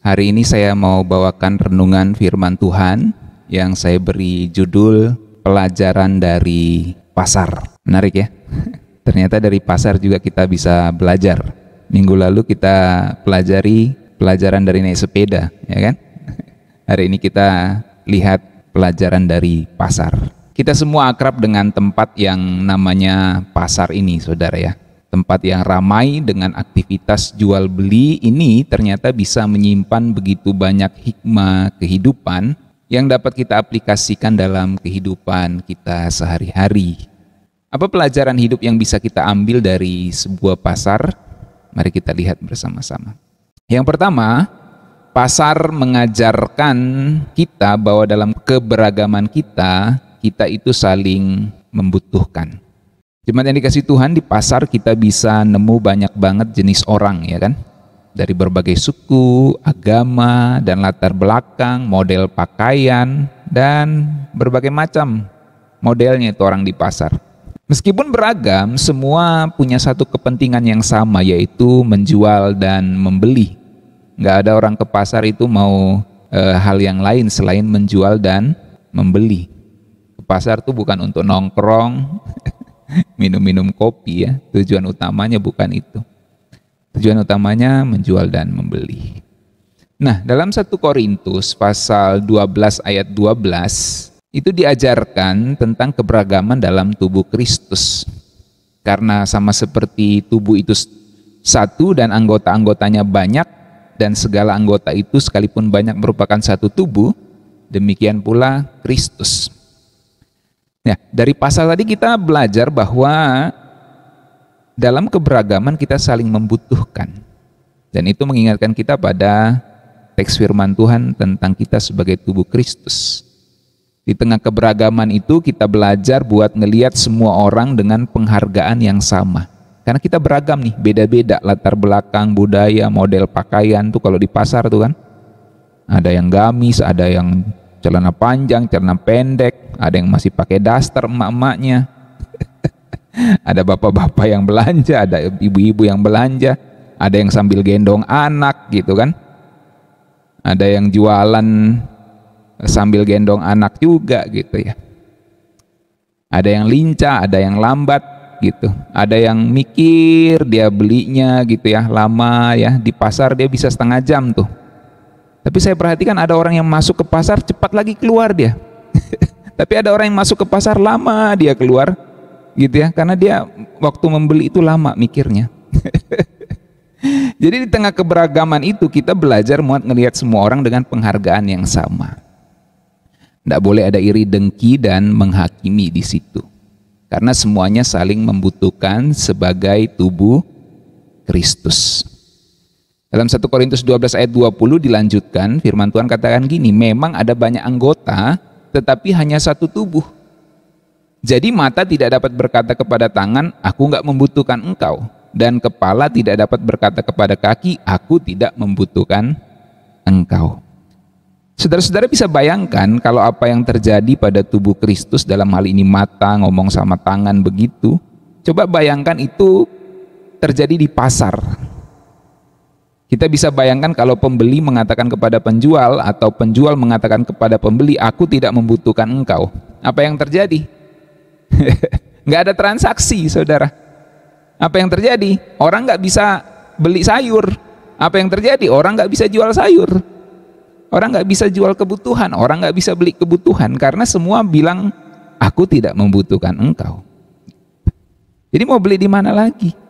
Hari ini saya mau bawakan renungan firman Tuhan yang saya beri judul Pelajaran dari Pasar. Menarik ya? Ternyata dari pasar juga kita bisa belajar. Minggu lalu kita pelajari pelajaran dari naik sepeda, ya kan? Hari ini kita lihat pelajaran dari pasar. Kita semua akrab dengan tempat yang namanya pasar ini, saudara ya. Tempat yang ramai dengan aktivitas jual beli ini ternyata bisa menyimpan begitu banyak hikmah kehidupan yang dapat kita aplikasikan dalam kehidupan kita sehari-hari. Apa pelajaran hidup yang bisa kita ambil dari sebuah pasar? Mari kita lihat bersama-sama. Yang pertama, pasar mengajarkan kita bahwa dalam keberagaman kita itu saling membutuhkan. Jemaat yang dikasih Tuhan, di pasar kita bisa nemu banyak banget jenis orang, ya kan? Dari berbagai suku, agama, dan latar belakang, model pakaian, dan berbagai macam modelnya itu orang di pasar. Meskipun beragam, semua punya satu kepentingan yang sama, yaitu menjual dan membeli. Nggak ada orang ke pasar itu mau hal yang lain selain menjual dan membeli. Ke pasar tuh bukan untuk nongkrong, minum-minum kopi ya, tujuan utamanya bukan itu. Tujuan utamanya menjual dan membeli. Nah, dalam 1 Korintus pasal 12 ayat 12 itu diajarkan tentang keberagaman dalam tubuh Kristus. Karena sama seperti tubuh itu satu dan anggota-anggotanya banyak, dan segala anggota itu sekalipun banyak merupakan satu tubuh, demikian pula Kristus. Ya, dari pasal tadi kita belajar bahwa dalam keberagaman kita saling membutuhkan. Dan itu mengingatkan kita pada teks firman Tuhan tentang kita sebagai tubuh Kristus. Di tengah keberagaman itu kita belajar buat ngelihat semua orang dengan penghargaan yang sama. Karena kita beragam nih, beda-beda latar belakang, budaya, model pakaian tuh kalau di pasar tuh kan. Ada yang gamis, ada yang celana panjang, celana pendek, ada yang masih pakai daster emak-emaknya. Ada bapak-bapak yang belanja, ada ibu-ibu yang belanja, ada yang sambil gendong anak gitu kan. Ada yang jualan sambil gendong anak juga gitu ya. Ada yang lincah, ada yang lambat gitu. Ada yang mikir dia belinya gitu ya, lama ya. Di pasar dia bisa setengah jam tuh. Tapi saya perhatikan ada orang yang masuk ke pasar cepat lagi keluar dia. Tapi ada orang yang masuk ke pasar lama dia keluar gitu ya, karena dia waktu membeli itu lama mikirnya. Jadi di tengah keberagaman itu kita belajar muat ngelihat semua orang dengan penghargaan yang sama. Tidak boleh ada iri dengki dan menghakimi di situ. Karena semuanya saling membutuhkan sebagai tubuh Kristus. Dalam 1 Korintus 12 ayat 20 dilanjutkan, firman Tuhan katakan gini, memang ada banyak anggota, tetapi hanya satu tubuh. Jadi mata tidak dapat berkata kepada tangan, aku enggak membutuhkan engkau. Dan kepala tidak dapat berkata kepada kaki, aku tidak membutuhkan engkau. Saudara-saudara bisa bayangkan kalau apa yang terjadi pada tubuh Kristus, dalam hal ini mata ngomong sama tangan begitu. Coba bayangkan itu terjadi di pasar. Kita bisa bayangkan kalau pembeli mengatakan kepada penjual atau penjual mengatakan kepada pembeli, aku tidak membutuhkan engkau. Apa yang terjadi? Nggak ada transaksi, saudara. Apa yang terjadi? Orang nggak bisa beli sayur. Apa yang terjadi? Orang nggak bisa jual sayur. Orang nggak bisa jual kebutuhan. Orang nggak bisa beli kebutuhan karena semua bilang, aku tidak membutuhkan engkau. Jadi mau beli di mana lagi?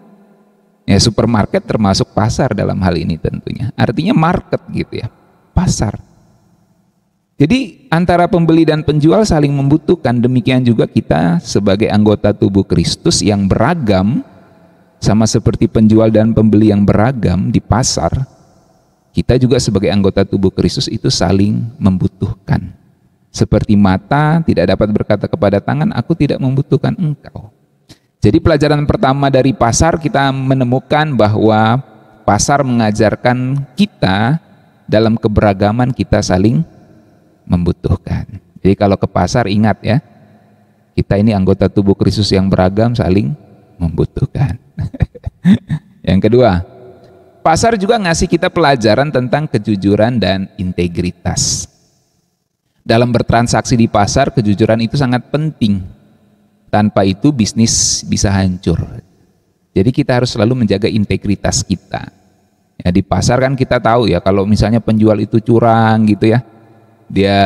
Ya, supermarket termasuk pasar dalam hal ini tentunya. Artinya market gitu ya, pasar. Jadi antara pembeli dan penjual saling membutuhkan. Demikian juga kita sebagai anggota tubuh Kristus yang beragam, sama seperti penjual dan pembeli yang beragam di pasar, kita juga sebagai anggota tubuh Kristus itu saling membutuhkan. Seperti mata tidak dapat berkata kepada tangan, aku tidak membutuhkan engkau. Jadi pelajaran pertama dari pasar, kita menemukan bahwa pasar mengajarkan kita dalam keberagaman kita saling membutuhkan. Jadi kalau ke pasar ingat ya, kita ini anggota tubuh Kristus yang beragam saling membutuhkan. Yang kedua, pasar juga ngasih kita pelajaran tentang kejujuran dan integritas. Dalam bertransaksi di pasar, kejujuran itu sangat penting. Tanpa itu bisnis bisa hancur. Jadi kita harus selalu menjaga integritas kita. Ya, di pasar kan kita tahu ya, kalau misalnya penjual itu curang gitu ya, dia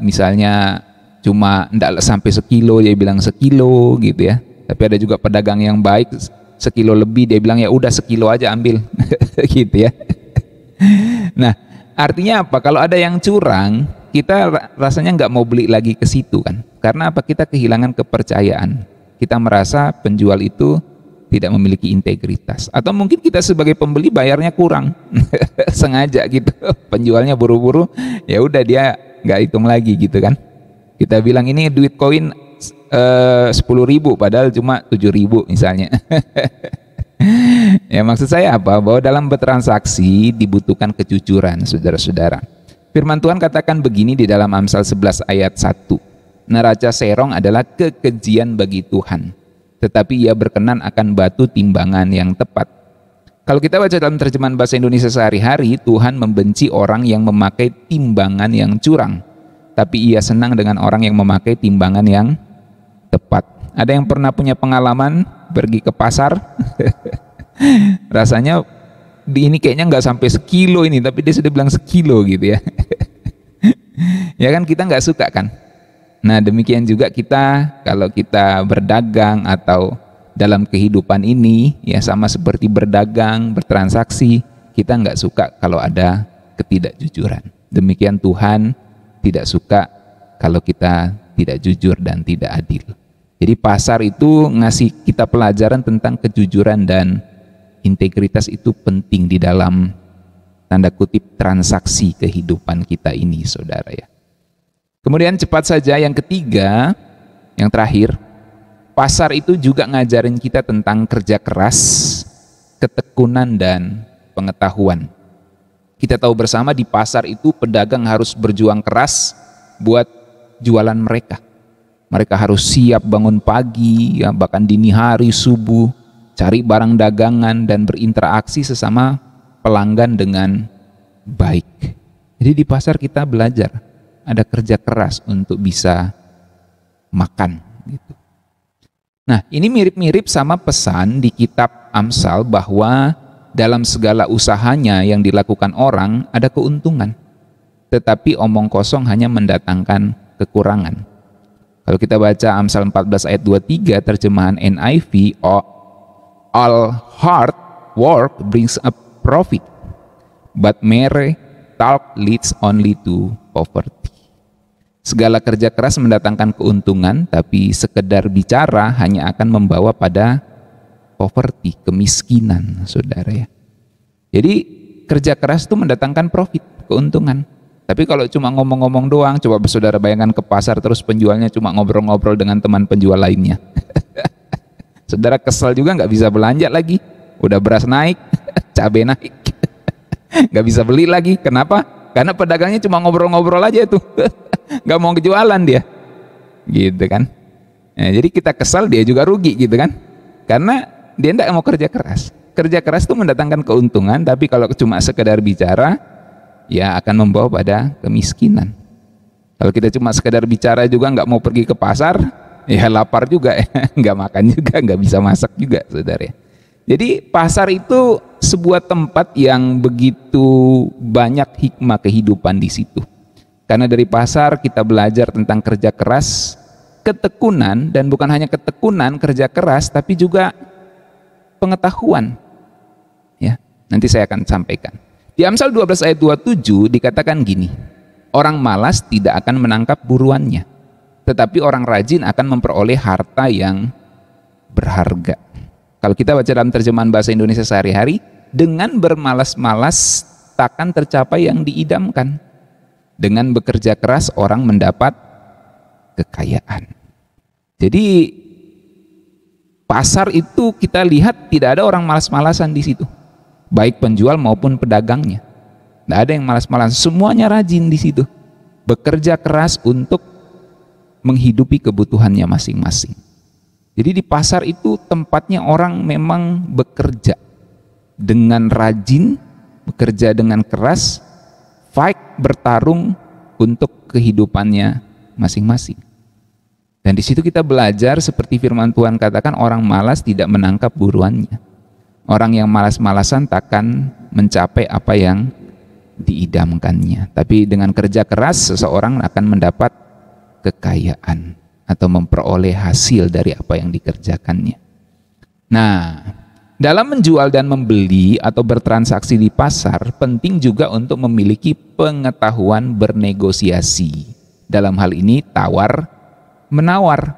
misalnya cuma enggak sampai sekilo, dia bilang sekilo gitu ya. Tapi ada juga pedagang yang baik, sekilo lebih dia bilang ya udah sekilo aja ambil gitu ya. Nah, artinya apa? Kalau ada yang curang, kita rasanya nggak mau beli lagi ke situ kan? Karena apa? Kita kehilangan kepercayaan. Kita merasa penjual itu tidak memiliki integritas. Atau mungkin kita sebagai pembeli bayarnya kurang, sengaja gitu. Penjualnya buru-buru, ya udah dia nggak hitung lagi gitu kan? Kita bilang ini duit koin 10.000 padahal cuma 7.000 misalnya. Ya maksud saya apa? Bahwa dalam bertransaksi dibutuhkan kejujuran, saudara-saudara. Firman Tuhan katakan begini di dalam Amsal 11 ayat 1. Neraca serong adalah kekejian bagi Tuhan, tetapi ia berkenan akan batu timbangan yang tepat. Kalau kita baca dalam terjemahan bahasa Indonesia sehari-hari, Tuhan membenci orang yang memakai timbangan yang curang, tapi ia senang dengan orang yang memakai timbangan yang tepat. Ada yang pernah punya pengalaman pergi ke pasar? Rasanya ini kayaknya nggak sampai sekilo ini, tapi dia sudah bilang sekilo gitu ya. Ya kan kita nggak suka kan? Nah demikian juga kita kalau kita berdagang atau dalam kehidupan ini ya sama seperti berdagang, bertransaksi, kita nggak suka kalau ada ketidakjujuran. Demikian Tuhan tidak suka kalau kita tidak jujur dan tidak adil. Jadi pasar itu ngasih kita pelajaran tentang kejujuran dan integritas itu penting di dalam tanda kutip transaksi kehidupan kita ini, saudara ya. Kemudian cepat saja yang ketiga, yang terakhir, pasar itu juga ngajarin kita tentang kerja keras, ketekunan dan pengetahuan. Kita tahu bersama di pasar itu pedagang harus berjuang keras buat jualan mereka. Mereka harus siap bangun pagi, ya, bahkan dini hari, subuh, cari barang dagangan dan berinteraksi sesama pelanggan dengan baik. Jadi di pasar kita belajar ada kerja keras untuk bisa makan gitu. Nah, ini mirip-mirip sama pesan di kitab Amsal bahwa dalam segala usahanya yang dilakukan orang ada keuntungan, tetapi omong kosong hanya mendatangkan kekurangan. Kalau kita baca Amsal 14 ayat 23 terjemahan NIV, all hard work brings a profit, but merry talk leads only to poverty. Segala kerja keras mendatangkan keuntungan, tapi sekedar bicara hanya akan membawa pada poverty, kemiskinan, saudara ya. Jadi kerja keras itu mendatangkan profit, keuntungan. Tapi kalau cuma ngomong-ngomong doang, coba saudara bayangkan ke pasar terus penjualnya cuma ngobrol-ngobrol dengan teman penjual lainnya. Saudara kesel juga nggak bisa belanja lagi. Udah beras naik, cabai naik. Nggak bisa beli lagi. Kenapa? Karena pedagangnya cuma ngobrol-ngobrol aja tuh. Nggak mau kejualan dia. Gitu kan. Nah, jadi kita kesal, dia juga rugi gitu kan. Karena dia nggak mau kerja keras. Kerja keras itu mendatangkan keuntungan, tapi kalau cuma sekedar bicara, ya akan membawa pada kemiskinan. Kalau kita cuma sekedar bicara juga nggak mau pergi ke pasar, ya lapar juga ya, nggak makan juga, nggak bisa masak juga, saudara. Jadi pasar itu sebuah tempat yang begitu banyak hikmah kehidupan di situ. Karena dari pasar kita belajar tentang kerja keras, ketekunan, dan bukan hanya ketekunan, kerja keras, tapi juga pengetahuan. Ya, nanti saya akan sampaikan. Di Amsal 12 ayat 27 dikatakan gini, orang malas tidak akan menangkap buruannya, tetapi orang rajin akan memperoleh harta yang berharga. Kalau kita baca dalam terjemahan bahasa Indonesia sehari-hari, dengan bermalas-malas takkan tercapai yang diidamkan. Dengan bekerja keras orang mendapat kekayaan. Jadi pasar itu kita lihat tidak ada orang malas-malasan di situ. Baik penjual maupun pedagangnya, tidak ada yang malas-malasan, semuanya rajin di situ, bekerja keras untuk menghidupi kebutuhannya masing-masing. Jadi di pasar itu tempatnya orang memang bekerja, dengan rajin, bekerja dengan keras, fight, bertarung untuk kehidupannya masing-masing. Dan di situ kita belajar seperti firman Tuhan katakan, orang malas tidak menangkap buruannya. Orang yang malas-malasan takkan mencapai apa yang diidamkannya. Tapi dengan kerja keras seseorang akan mendapat kekayaan atau memperoleh hasil dari apa yang dikerjakannya. Nah, dalam menjual dan membeli atau bertransaksi di pasar, penting juga untuk memiliki pengetahuan bernegosiasi. Dalam hal ini tawar menawar.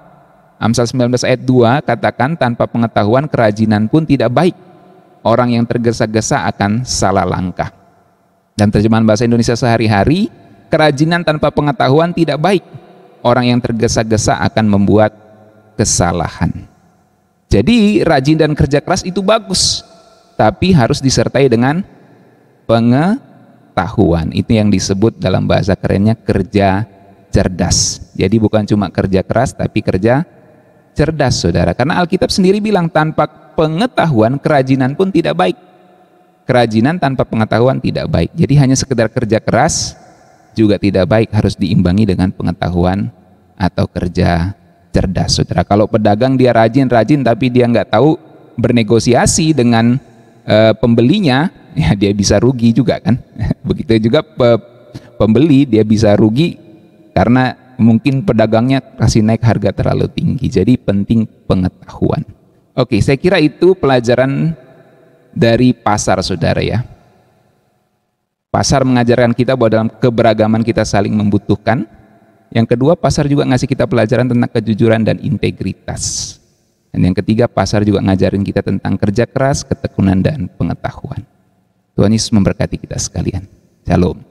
Amsal 19 ayat 2 katakan, tanpa pengetahuan kerajinan pun tidak baik. Orang yang tergesa-gesa akan salah langkah. Dan terjemahan bahasa Indonesia sehari-hari, kerajinan tanpa pengetahuan tidak baik. Orang yang tergesa-gesa akan membuat kesalahan. Jadi rajin dan kerja keras itu bagus, tapi harus disertai dengan pengetahuan. Itu yang disebut dalam bahasa kerennya kerja cerdas. Jadi bukan cuma kerja keras, tapi kerja cerdas, saudara. Karena Alkitab sendiri bilang, tanpa pengetahuan kerajinan pun tidak baik. Kerajinan tanpa pengetahuan tidak baik. Jadi hanya sekedar kerja keras juga tidak baik, harus diimbangi dengan pengetahuan atau kerja cerdas, saudara. Kalau pedagang dia rajin tapi dia nggak tahu bernegosiasi dengan pembelinya, ya dia bisa rugi juga kan. Begitu juga pembeli, dia bisa rugi karena mungkin pedagangnya kasih naik harga terlalu tinggi. Jadi penting pengetahuan. Oke, saya kira itu pelajaran dari pasar, saudara ya. Pasar mengajarkan kita bahwa dalam keberagaman kita saling membutuhkan. Yang kedua, pasar juga ngasih kita pelajaran tentang kejujuran dan integritas. Dan yang ketiga, pasar juga ngajarin kita tentang kerja keras, ketekunan, dan pengetahuan. Tuhan Yesus memberkati kita sekalian. Shalom.